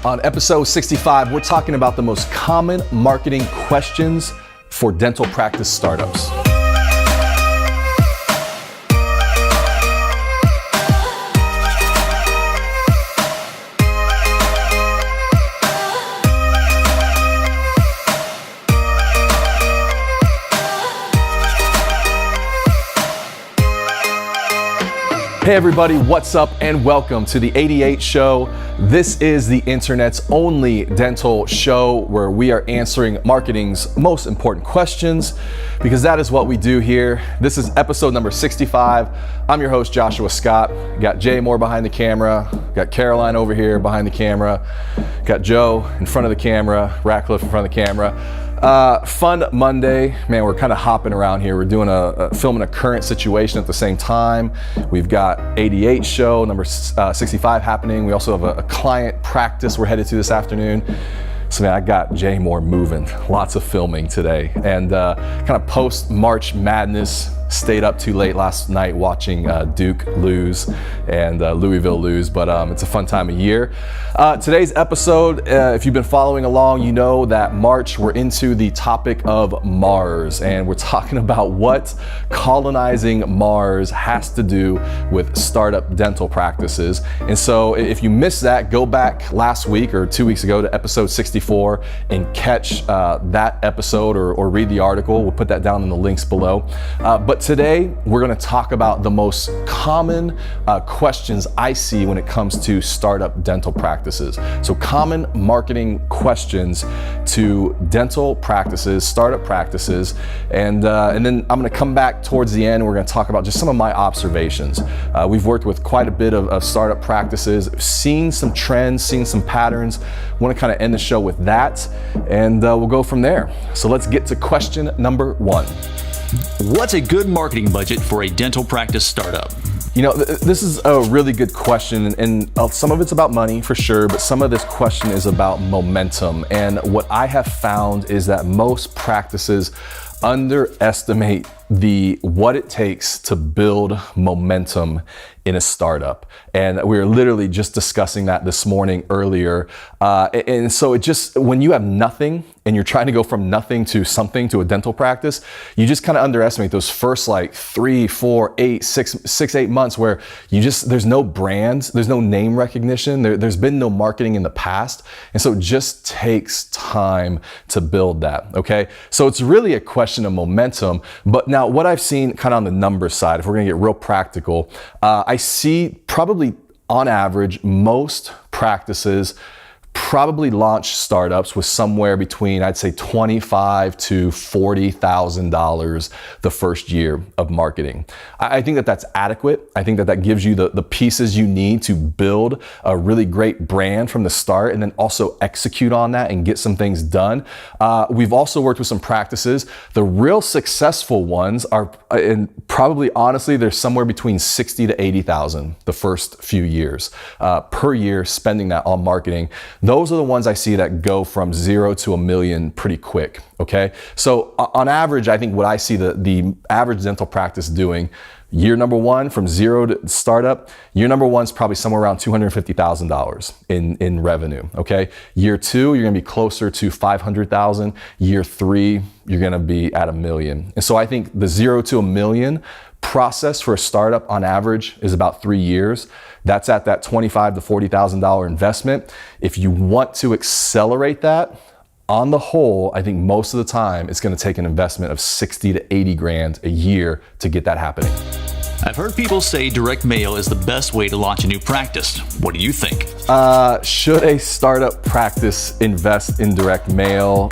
On episode 65, we're talking about the most common marketing questions for dental practice startups. Hey everybody, what's up and welcome to the 88 Show. This is the internet's only dental show where we are answering marketing's most important questions because that is what we do here. This is episode number 65. I'm your host, Joshua Scott. Got Jay Moore behind the camera, got Caroline over here behind the camera, got Joe in front of the camera, Ratcliffe in front of the camera. Fun Monday. Man, we're kind of hopping around here. We're doing filming a current situation at the same time. We've got 88 show number 65 happening. We also have a client practice we're headed to this afternoon. So man, I got Jay Moore moving. Lots of filming today. And kind of post March Madness, stayed up too late last night watching Duke lose and Louisville lose, but it's a fun time of year. Today's episode, if you've been following along, you know that March we're into the topic of Mars, and we're talking about what colonizing Mars has to do with startup dental practices. And so if you missed that, go back last week or 2 weeks ago to episode 64 and catch that episode or read the article. We'll put that down in the links below. But today, we're going to talk about the most common questions I see when it comes to startup dental practices. So common marketing questions to dental practices, startup practices, and then I'm going to come back towards the end. We're going to talk about just some of my observations. We've worked with quite a bit of startup practices, seen some trends, seen some patterns. Want to kind of end the show with that, and we'll go from there. So let's get to question number one. What's a good marketing budget for a dental practice startup? You know, this is a really good question, and some of it's about money for sure, but some of this question is about momentum. And what I have found is that most practices underestimate what it takes to build momentum in a startup. And we were literally just discussing that this morning earlier. And so it just, when you have nothing and you're trying to go from nothing to something to a dental practice, you just kind of underestimate those first like 3, 4, 8, 6, 8 months where there's no brand, there's no name recognition, there's been no marketing in the past. And so it just takes time to build that, okay? So it's really a question of momentum. But now what I've seen kind of on the numbers side, if we're gonna get real practical, I see probably on average, most practices probably launch startups with somewhere between, I'd say, $25,000 to $40,000 the first year of marketing. I think that that's adequate. I think that that gives you the pieces you need to build a really great brand from the start and then also execute on that and get some things done. We've also worked with some practices. The real successful ones are, and probably honestly, they're somewhere between $60,000 to $80,000 the first few years per year spending that on marketing. Those are the ones I see that go from 0 to $1 million pretty quick, okay? So on average, I think what I see the average dental practice doing, year number one from 0 to startup, year number one is probably somewhere around $250,000 in revenue, okay? Year two, you're gonna be closer to $500,000. Year three, you're gonna be at $1 million. And so I think the 0 to $1 million process for a startup on average is about 3 years. That's at that $25,000 to $40,000 investment. If you want to accelerate that, on the whole, I think most of the time it's going to take an investment of 60 to 80 grand a year to get that happening. I've heard people say direct mail is the best way to launch a new practice. What do you think? Should a startup practice invest in direct mail?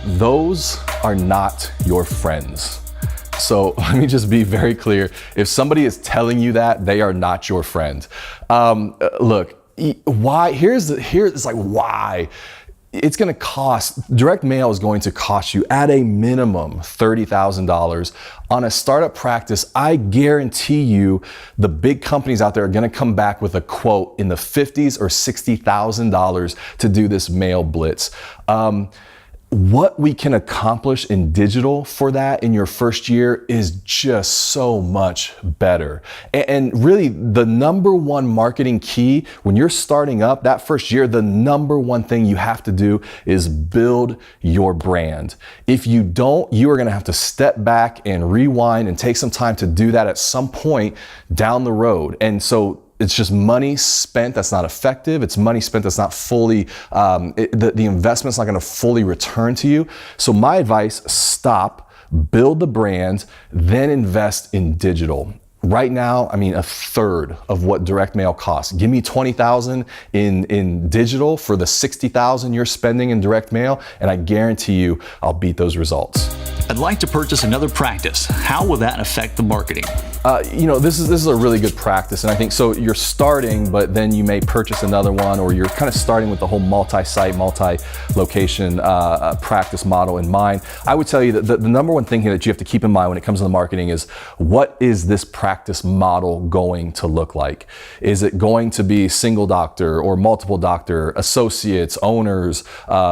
Those are not your friends. So let me just be very clear. If somebody is telling you that, they are not your friend. Look, why? Here's like why. It's going to cost, direct mail is going to cost you at a minimum $30,000. On a startup practice, I guarantee you the big companies out there are going to come back with a quote in the $50,000 or $60,000 to do this mail blitz. what we can accomplish in digital for that in your first year is just so much better. And really, the number one marketing key when you're starting up that first year, the number one thing you have to do is build your brand. If you don't, you are going to have to step back and rewind and take some time to do that at some point down the road. And so it's just money spent that's not effective. It's money spent that's not fully, the investment's not gonna fully return to you. So my advice, stop, build the brand, then invest in digital. Right now, I mean, a third of what direct mail costs. Give me $20,000 in digital for the $60,000 you're spending in direct mail, and I guarantee you I'll beat those results. I'd like to purchase another practice. How will that affect the marketing? This is a really good practice, and I think so. You're starting, but then you may purchase another one, or you're kind of starting with the whole multi-site, multi-location practice model in mind. I would tell you that the number one thing here that you have to keep in mind when it comes to the marketing is, what is this practice model going to look like? Is it going to be single doctor or multiple doctor, associates, owners,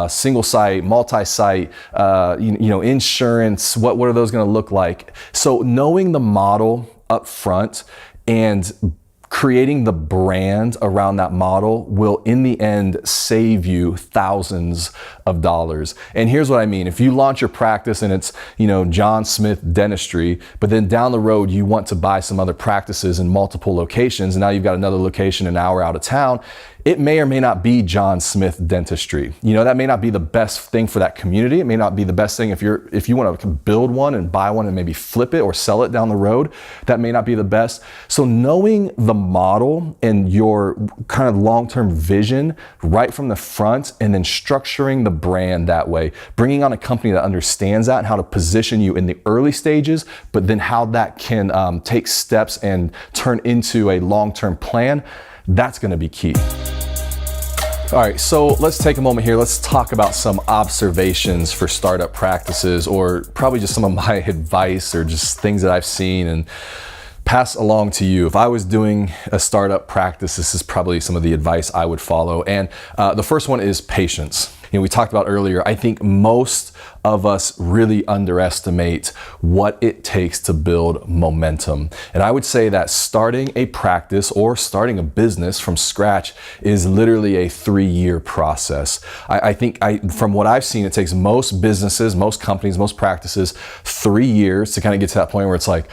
single site, multi-site, insurance? What are those going to look like? So knowing the model up front and creating the brand around that model will in the end save you thousands of dollars. And here's what I mean. If you launch your practice and it's, John Smith Dentistry, but then down the road you want to buy some other practices in multiple locations, and now you've got another location an hour out of town, it may or may not be John Smith Dentistry. That may not be the best thing for that community. It may not be the best thing if you want to build one and buy one and maybe flip it or sell it down the road. That may not be the best. So knowing the model and your kind of long-term vision right from the front, and then structuring the brand that way, bringing on a company that understands that and how to position you in the early stages, but then how that can take steps and turn into a long-term plan, that's going to be key. All right, so let's take a moment here. Let's talk about some observations for startup practices, or probably just some of my advice or just things that I've seen and pass along to you. If I was doing a startup practice, this is probably some of the advice I would follow. And the first one is patience. We talked about earlier, I think most of us really underestimate what it takes to build momentum. And I would say that starting a practice or starting a business from scratch is literally a 3-year process. I think from what I've seen, it takes most businesses, most companies, most practices 3 years to kind of get to that point where it's like,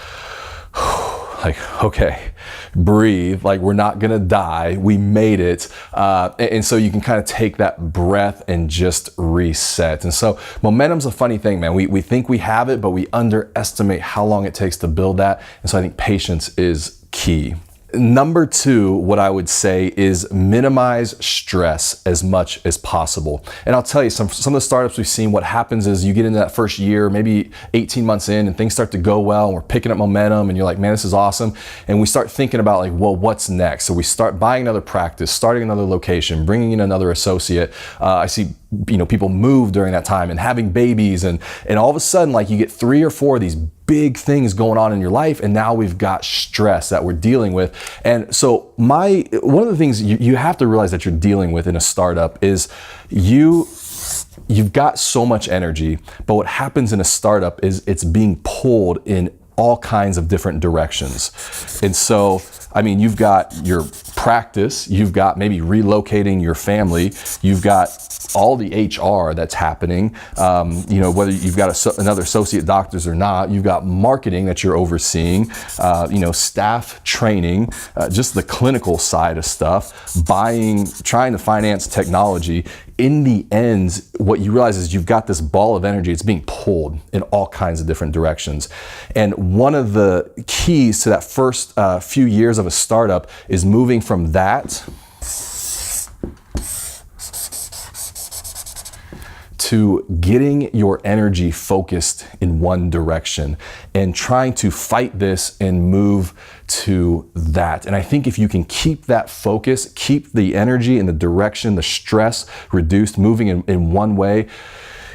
okay, breathe, we're not gonna die, we made it. And so you can kind of take that breath and just reset. And so momentum's a funny thing, man. We think we have it, but we underestimate how long it takes to build that. And so I think patience is key. Number 2, what I would say is minimize stress as much as possible. And I'll tell you, some of the startups we've seen, what happens is you get into that first year, maybe 18 months in, and things start to go well, and we're picking up momentum, and you're like, man, this is awesome. And we start thinking about what's next? So we start buying another practice, starting another location, bringing in another associate. I see people move during that time and having babies, and all of a sudden, you get 3 or 4 of these big things going on in your life, and now we've got stress that we're dealing with. And so one of the things you have to realize that you're dealing with in a startup is you've got so much energy, but what happens in a startup is it's being pulled in all kinds of different directions. And so, you've got your practice, you've got maybe relocating your family, you've got all the HR that's happening, whether you've got another associate doctors or not, you've got marketing that you're overseeing, staff training, just the clinical side of stuff, trying to finance technology. In the end, what you realize is you've got this ball of energy. It's being pulled in all kinds of different directions. And one of the keys to that first few years of a startup is moving from that to getting your energy focused in one direction and trying to fight this and move to that. And I think if you can keep that focus, keep the energy and the direction, the stress reduced, moving in one way,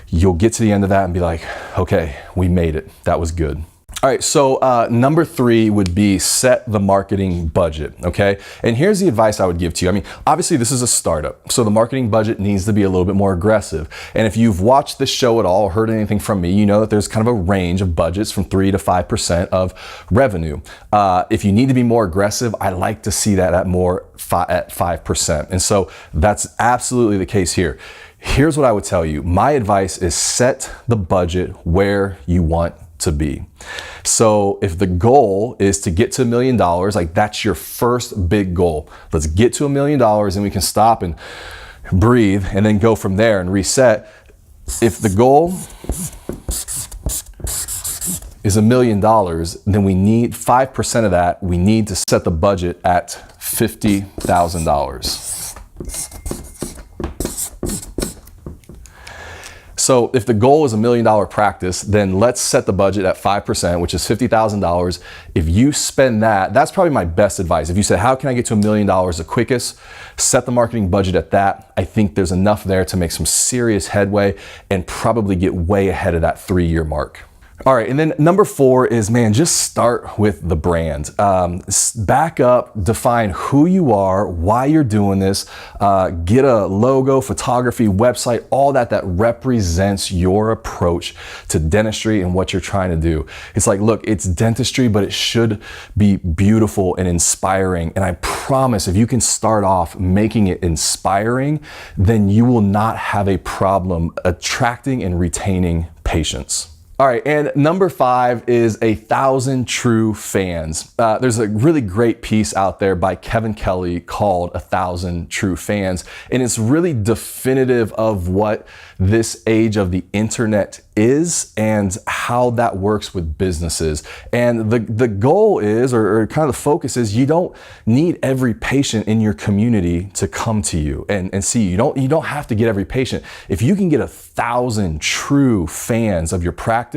you'll get to the end of that and be like, okay, we made it. That was good. All right, so number 3 would be set the marketing budget, okay? And here's the advice I would give to you. I mean, obviously this is a startup, so the marketing budget needs to be a little bit more aggressive. And if you've watched this show at all, or heard anything from me, you know that there's kind of a range of budgets from 3 to 5% of revenue. If you need to be more aggressive, I like to see that at 5%. And so that's absolutely the case here. Here's what I would tell you. My advice is set the budget where you want to be. So if the goal is to get to $1 million, like that's your first big goal. Let's get to $1 million and we can stop and breathe and then go from there and reset. If the goal is $1 million, then we need 5% of that. We need to set the budget at $50,000. So if the goal is $1 million practice, then let's set the budget at 5%, which is $50,000. If you spend that, that's probably my best advice. If you said, how can I get to $1 million the quickest? Set the marketing budget at that. I think there's enough there to make some serious headway and probably get way ahead of that 3-year mark. All right, and then number 4 is, man, just start with the brand. Back up, define who you are, why you're doing this, get a logo, photography, website, all that represents your approach to dentistry and what you're trying to do. It's like, look, it's dentistry, but it should be beautiful and inspiring. And I promise if you can start off making it inspiring, then you will not have a problem attracting and retaining patients. All right, and number 5 is 1,000 true fans. There's a really great piece out there by Kevin Kelly called 1,000 True Fans, and it's really definitive of what this age of the internet is and how that works with businesses. And the goal is, or kind of the focus is, you don't need every patient in your community to come to you and see you. You don't have to get every patient. If you can get 1,000 true fans of your practice,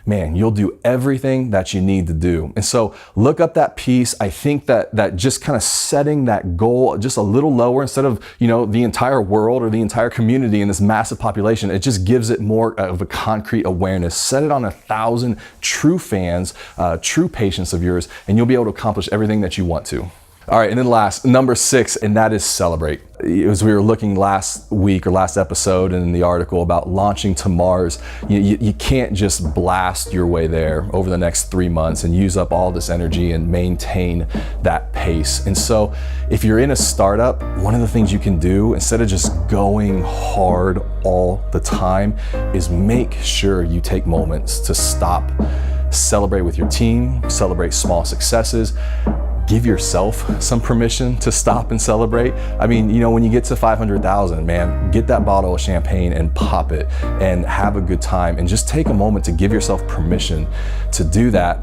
man, you'll do everything that you need to do. And so look up that piece. I think that just kind of setting that goal just a little lower instead of, the entire world or the entire community in this massive population, it just gives it more of a concrete awareness. Set it on 1,000 true fans, true patients of yours, and you'll be able to accomplish everything that you want to. All right, and then last, number 6, and that is celebrate. As we were looking last week or last episode in the article about launching to Mars, you can't just blast your way there over the next 3 months and use up all this energy and maintain that pace. And so if you're in a startup, one of the things you can do instead of just going hard all the time is make sure you take moments to stop, celebrate with your team, celebrate small successes. Give yourself some permission to stop and celebrate. I mean, when you get to 500,000, man, get that bottle of champagne and pop it and have a good time and just take a moment to give yourself permission to do that.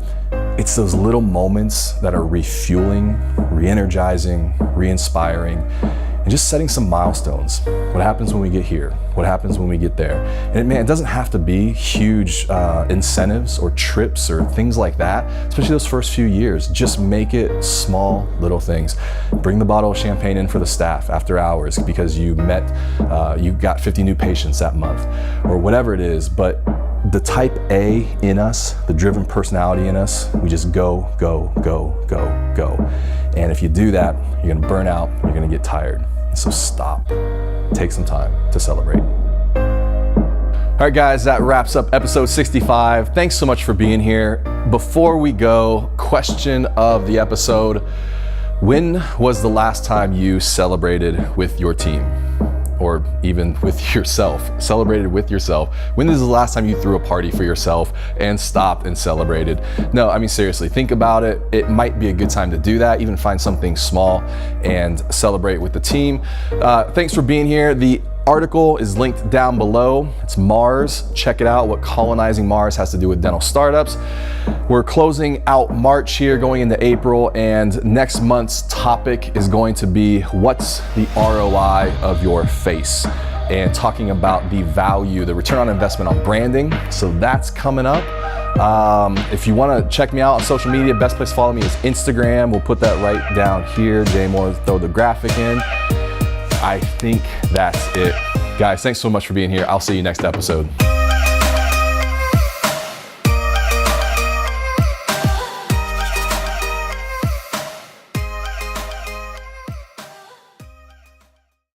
It's those little moments that are refueling, re-energizing, re-inspiring, and just setting some milestones. What happens when we get here? What happens when we get there? And it doesn't have to be huge incentives or trips or things like that, especially those first few years. Just make it small little things. Bring the bottle of champagne in for the staff after hours because you got 50 new patients that month or whatever it is. But the type A in us, the driven personality in us, we just go, go, go, go, go. And if you do that, you're gonna burn out, you're gonna get tired. So stop, take some time to celebrate. All right, guys, that wraps up episode 65. Thanks so much for being here. Before we go, question of the episode: when was the last time you celebrated with your team? Or even with yourself, celebrated with yourself? When is the last time you threw a party for yourself and stopped and celebrated? No, I mean, seriously, think about it. It might be a good time to do that. Even find something small and celebrate with the team. Thanks for being here. The article is linked down below. It's Mars. Check it out, what colonizing Mars has to do with dental startups. We're closing out March here, going into April, and next month's topic is going to be what's the ROI of your face, and talking about the value, the return on investment on branding. So that's coming up. If you want to check me out on social media, best place to follow me is Instagram. We'll put that right down here. Jay Moore, throw the graphic in. I think that's it. Guys, thanks so much for being here. I'll see you next episode.